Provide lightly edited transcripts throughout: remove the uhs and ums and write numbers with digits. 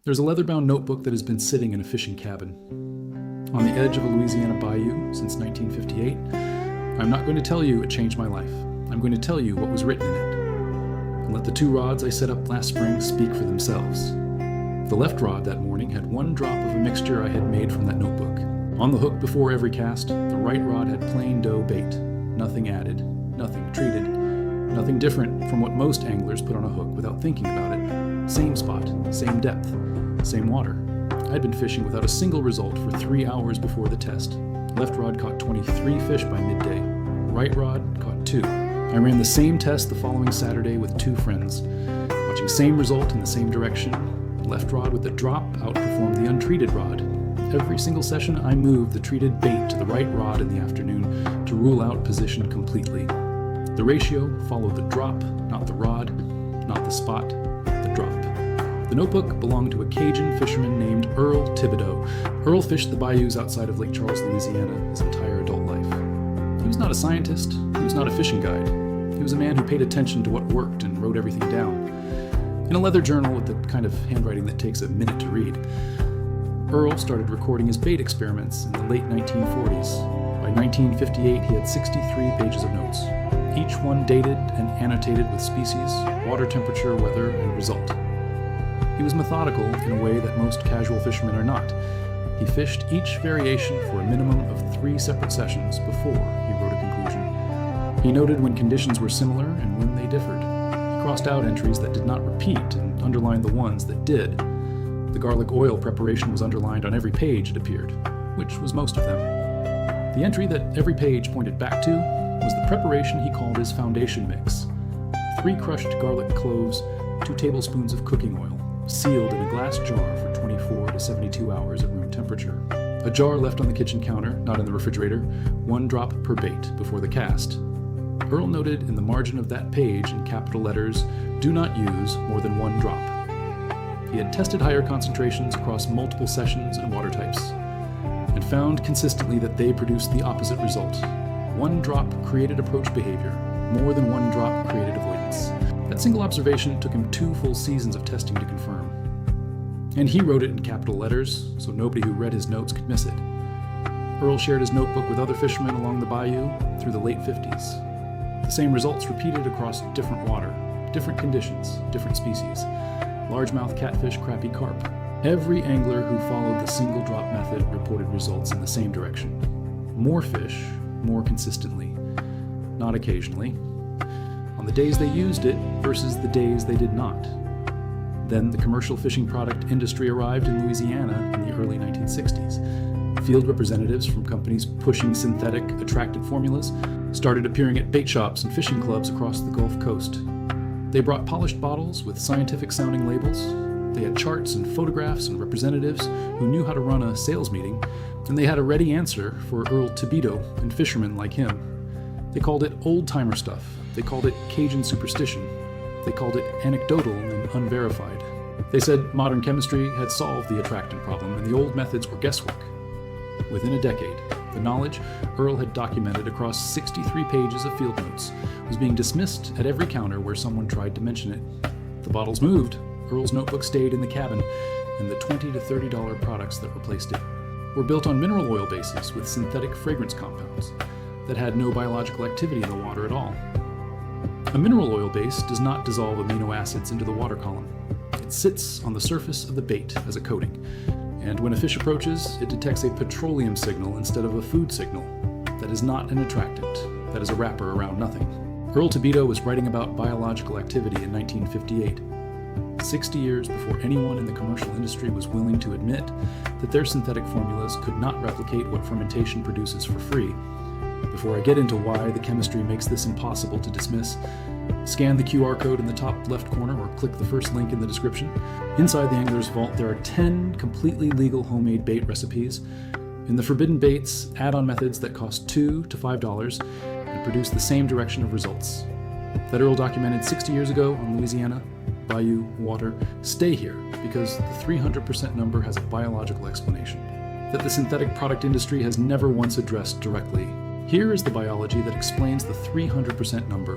There's a leather-bound notebook that has been sitting in a fishing cabin on the edge of a Louisiana bayou since 1958. I'm not going to tell you it changed my life. I'm going to tell you what was written in it. And let the two rods I set up last spring speak for themselves. The left rod that morning had one drop of a mixture I had made from that notebook. On the hook before every cast, the right rod had plain dough bait. Nothing added, nothing treated, nothing different from what most anglers put on a hook without thinking about it. Same spot, same depth, same water. I'd been fishing without a single result for 3 hours before the test. Left rod caught 23 fish by midday. Right rod caught 2. I ran the same test the following Saturday with 2 friends. Watching same result in the same direction. Left rod with the drop outperformed the untreated rod. Every single session I moved the treated bait to the right rod in the afternoon to rule out position completely. The ratio followed the drop, not the rod, not the spot, the drop. The notebook belonged to a Cajun fisherman named Earl Tibido. Earl fished the bayous outside of Lake Charles, Louisiana, his entire adult life. He was not a scientist, he was not a fishing guide. He was a man who paid attention to what worked and wrote everything down. In a leather journal with the kind of handwriting that takes a minute to read. Earl started recording his bait experiments in the late 1940s. By 1958, he had 63 pages of notes, each one dated and annotated with species, water temperature, weather, and result. He was methodical in a way that most casual fishermen are not. He fished each variation for a minimum of 3 separate sessions before he wrote a conclusion. He noted when conditions were similar and when they differed. He crossed out entries that did not repeat and underlined the ones that did. The garlic oil preparation was underlined on every page, it appeared, which was most of them. The entry that every page pointed back to was the preparation he called his foundation mix. 3 crushed garlic cloves, 2 tablespoons of cooking oil, sealed in a glass jar for 24 to 72 hours at room temperature. A jar left on the kitchen counter, not in the refrigerator, 1 drop per bait before the cast. Earl noted in the margin of that page in capital letters, "Do not use more than 1 drop." He had tested higher concentrations across multiple sessions and water types, and found consistently that they produced the opposite result. 1 drop created approach behavior, more than 1 drop created avoidance. That single observation took him 2 full seasons of testing to confirm. And he wrote it in capital letters, so nobody who read his notes could miss it. Earl shared his notebook with other fishermen along the bayou through the late 50s. The same results repeated across different water, different conditions, different species. Largemouth, catfish, crappie, carp. Every angler who followed the single drop method reported results in the same direction. More fish, more consistently. Not occasionally. On the days they used it versus the days they did not. Then the commercial fishing product industry arrived in Louisiana in the early 1960s. Field representatives from companies pushing synthetic, attractant formulas started appearing at bait shops and fishing clubs across the Gulf Coast. They brought polished bottles with scientific-sounding labels. They had charts and photographs and representatives who knew how to run a sales meeting, and they had a ready answer for Earl Tibido and fishermen like him. They called it old-timer stuff. They called it Cajun superstition. They called it anecdotal and unverified. They said modern chemistry had solved the attractant problem and the old methods were guesswork. Within a decade, the knowledge Earl had documented across 63 pages of field notes was being dismissed at every counter where someone tried to mention it. The bottles moved, Earl's notebook stayed in the cabin, and the $20 to $30 products that replaced it were built on mineral oil bases with synthetic fragrance compounds that had no biological activity in the water at all. A mineral oil base does not dissolve amino acids into the water column. It sits on the surface of the bait as a coating, and when a fish approaches, it detects a petroleum signal instead of a food signal. That is not an attractant. That is a wrapper around nothing. Earl Tibido was writing about biological activity in 1958, 60 years before anyone in the commercial industry was willing to admit that their synthetic formulas could not replicate what fermentation produces for free. Before I get into why the chemistry makes this impossible to dismiss, scan the QR code in the top left corner or click the first link in the description. Inside the Angler's Vault, there are 10 completely legal homemade bait recipes. In the forbidden baits, add-on methods that cost $2 to $5 and produce the same direction of results. That Earl documented 60 years ago on Louisiana, bayou, water, stay here because the 300% number has a biological explanation that the synthetic product industry has never once addressed directly. Here is the biology that explains the 300% number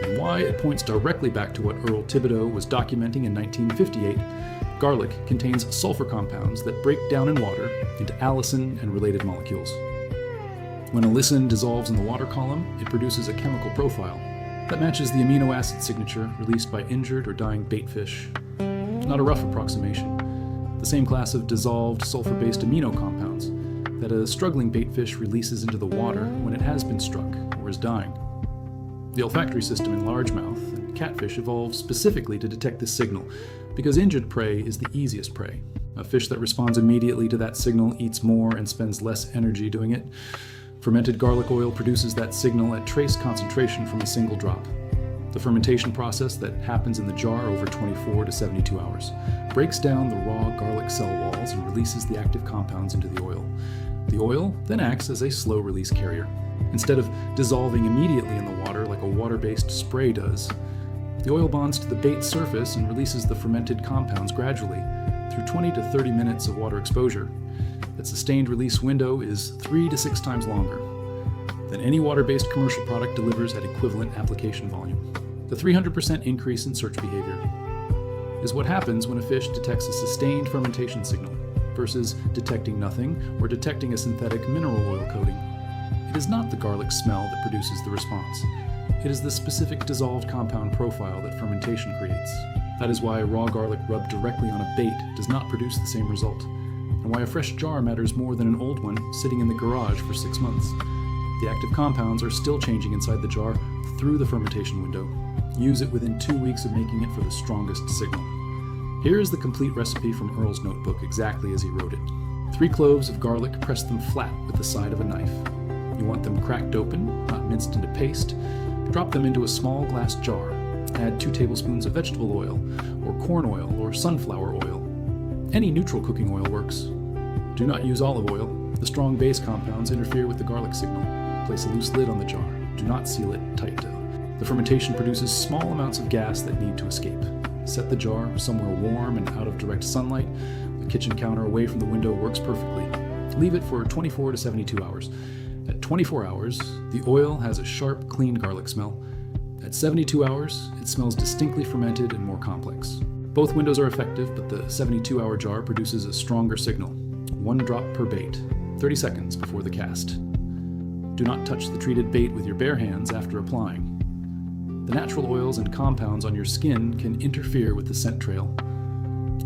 and why it points directly back to what Earl Tibido was documenting in 1958 Garlic contains sulfur compounds that break down in water into allicin and related molecules. When allicin dissolves in the water column, it produces a chemical profile that matches the amino acid signature released by injured or dying bait fish. Not a rough approximation. The same class of dissolved sulfur-based amino compounds that a struggling bait fish releases into the water when it has been struck or is dying. The olfactory system in largemouth and catfish evolved specifically to detect this signal because injured prey is the easiest prey. A fish that responds immediately to that signal eats more and spends less energy doing it. Fermented garlic oil produces that signal at trace concentration from a single drop. The fermentation process that happens in the jar over 24 to 72 hours breaks down the raw garlic cell walls and releases the active compounds into the oil. The oil then acts as a slow-release carrier. Instead of dissolving immediately in the water like a water-based spray does, the oil bonds to the bait surface and releases the fermented compounds gradually through 20 to 30 minutes of water exposure. That sustained release window is 3 to 6 times longer than any water-based commercial product delivers at equivalent application volume. The 300% increase in search behavior is what happens when a fish detects a sustained fermentation signal versus detecting nothing or detecting a synthetic mineral oil coating. It is not the garlic smell that produces the response. It is the specific dissolved compound profile that fermentation creates. That is why raw garlic rubbed directly on a bait does not produce the same result, and why a fresh jar matters more than an old one sitting in the garage for 6 months. The active compounds are still changing inside the jar through the fermentation window. Use it within 2 weeks of making it for the strongest signal. Here is the complete recipe from Earl's notebook exactly as he wrote it. 3 cloves of garlic, press them flat with the side of a knife. You want them cracked open, not minced into paste. Drop them into a small glass jar. Add 2 tablespoons of vegetable oil, or corn oil, or sunflower oil. Any neutral cooking oil works. Do not use olive oil. The strong base compounds interfere with the garlic signal. Place a loose lid on the jar. Do not seal it tight. The fermentation produces small amounts of gas that need to escape. Set the jar somewhere warm and out of direct sunlight. A kitchen counter away from the window works perfectly. Leave it for 24 to 72 hours. At 24 hours, the oil has a sharp, clean garlic smell. At 72 hours, it smells distinctly fermented and more complex. Both windows are effective, but the 72-hour jar produces a stronger signal. 1 drop per bait, 30 seconds before the cast. Do not touch the treated bait with your bare hands after applying. The natural oils and compounds on your skin can interfere with the scent trail.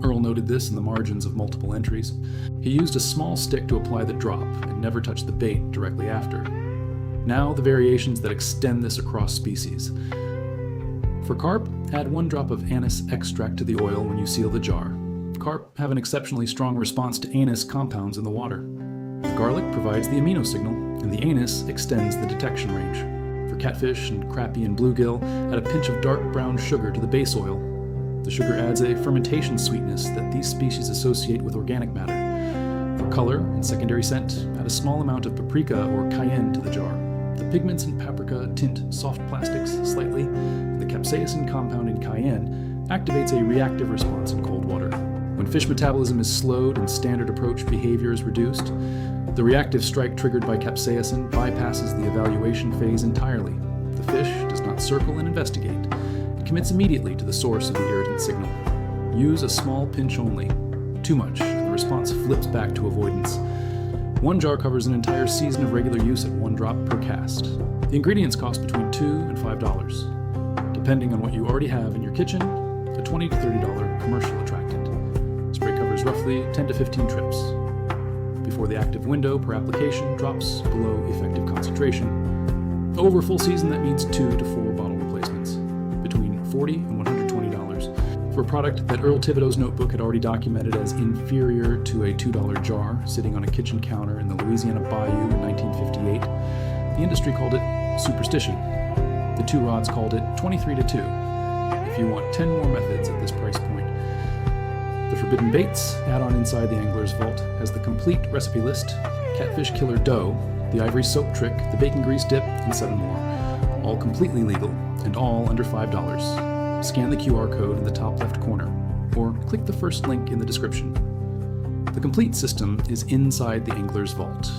Earl noted this in the margins of multiple entries. He used a small stick to apply the drop and never touched the bait directly after. Now the variations that extend this across species. For carp, add 1 drop of anise extract to the oil when you seal the jar. Carp have an exceptionally strong response to anise compounds in the water. The garlic provides the amino signal, and the anise extends the detection range. For catfish and crappie and bluegill, add a pinch of dark brown sugar to the base oil. The sugar adds a fermentation sweetness that these species associate with organic matter. For color and secondary scent, add a small amount of paprika or cayenne to the jar. The pigments in paprika tint soft plastics slightly, and the capsaicin compound in cayenne activates a reactive response in cold water. When fish metabolism is slowed and standard approach behavior is reduced, the reactive strike triggered by capsaicin bypasses the evaluation phase entirely. The fish does not circle and investigate. It commits immediately to the source of the irritant signal. Use a small pinch only. Too much, and the response flips back to avoidance. 1 jar covers an entire season of regular use at 1 drop per cast. The ingredients cost between $2 and $5. Depending on what you already have in your kitchen, a $20 to $30 commercial attractant. Spray covers roughly 10 to 15 trips before the active window per application drops below effective concentration. Over full season, that means 2 to 4 bottle replacements, between $40 and $120, for a product that Earl Tibido's notebook had already documented as inferior to a $2 jar sitting on a kitchen counter in the Louisiana bayou in 1958. The industry called it superstition. The 2 rods called it 23 to 2. If you want 10 more methods at this price point. The Forbidden Baits add-on inside the Angler's Vault has the complete recipe list, catfish killer dough, the ivory soap trick, the bacon grease dip, and 7 more. All completely legal, and all under $5. Scan the QR code in the top left corner, or click the first link in the description. The complete system is inside the Angler's Vault.